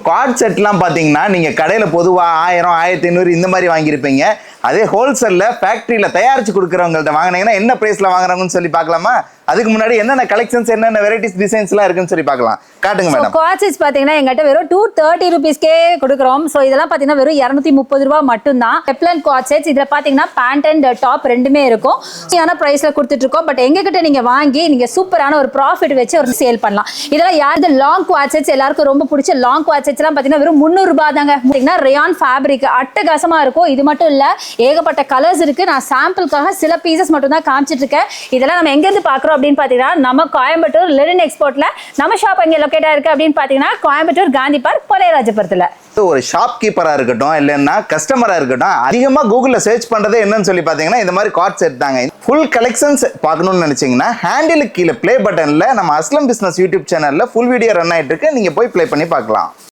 Quad செட்லாம் பார்த்தீங்கன்னா நீங்கள் கடையில் பொதுவாக 1000 1500 இந்த மாதிரி வாங்கியிருப்பீங்க. அதே ஹோல்சேலில் ஃபேக்ட்ரியில் தயாரித்து கொடுக்குறவங்கள்ட்ட வாங்கினீங்கன்னா என்ன ப்ரைஸில் வாங்குறாங்கன்னு சொல்லி பார்க்கலாமா? அதுக்கு முன்னாடி என்னென்ன கலெக்ஷன்ஸ் என்னென்ன வெரைட்டிஸ் டிசைன்ஸ்லாம் இருக்குன்னு சொல்லி பார்க்கலாம். காட்டுங்க மேடம். குவாட் செட்ஸ் பார்த்தீங்கன்னா எங்கிட்ட வெறும் 230 rupeesக்கே கொடுக்குறோம். ஸோ இதெல்லாம் பார்த்தீங்கன்னா வெறும் 230 ரூபா மட்டும்தான். பெப்லன் குவாட் செட்ஸ் இதில் பார்த்தீங்கன்னா பேண்ட் அண்ட் டாப் ரெண்டுமே இருக்கும். சரியான ப்ரைஸில் கொடுத்துட்ருக்கோம். பட் எங்ககிட்ட நீங்கள் வாங்கி நீங்கள் சூப்பரான ஒரு ப்ராஃபிட் வச்சு ஒரு சேல் பண்ணலாம். இதெல்லாம் யாரு லாங் குவாட் செட்ஸ் எல்லாருக்கும் ரொம்ப பிடிச்ச லாங் குவாட் செட்ஸ்லாம் பார்த்தீங்கன்னா வெறும் 300 ரூபா தாங்க. பார்த்தீங்கன்னா ரயான் ஃபேப்ரிக் அட்டகாசமாக இருக்கும். இது மட்டும் இல்லை, ஏகப்பட்ட கலர்ஸ் இருக்கு. நான் சாம்பிளுக்காக சில பீசஸ் மட்டும் தான் காமிச்சிட்டு இருக்கேன். இதெல்லாம் நம்ம எங்கேருந்து பார்க்குறோம் அப்படின்னு பார்த்தீங்கன்னா நம்ம கோயம்புத்தூர் லினன் எக்ஸ்போர்ட்ல நம்ம ஷாப் எங்கே லொக்கேட் ஆயிருக்கு அப்படின்னு பார்த்தீங்கன்னா கோயம்புத்தூர் காந்தி பார்க் பழையராஜபுரத்தில். ஒரு ஷாப் கீப்பரா இருக்கட்டும் இல்லைன்னா கஸ்டமரா இருக்கட்டும், அதிகமா கூகுள்ல சர்ச் பண்றது என்னன்னு சொல்லி பாத்தீங்கன்னா இந்த மாதிரி கார்ட் செட் தாங்க. ஃபுல் கலெக்ஷன்ஸ் பார்க்கணும்னு நினைச்சீங்கன்னா ஹேண்டிலுக்கு கீழே ப்ளே பட்டன்ல நம்ம அஸ்லம் பிசினஸ் யூடியூப் சேனல்ல ஃபுல் வீடியோ ரன் ஆயிட்டு இருக்கு. நீங்க போய் ப்ளே பண்ணி பார்க்கலாம்.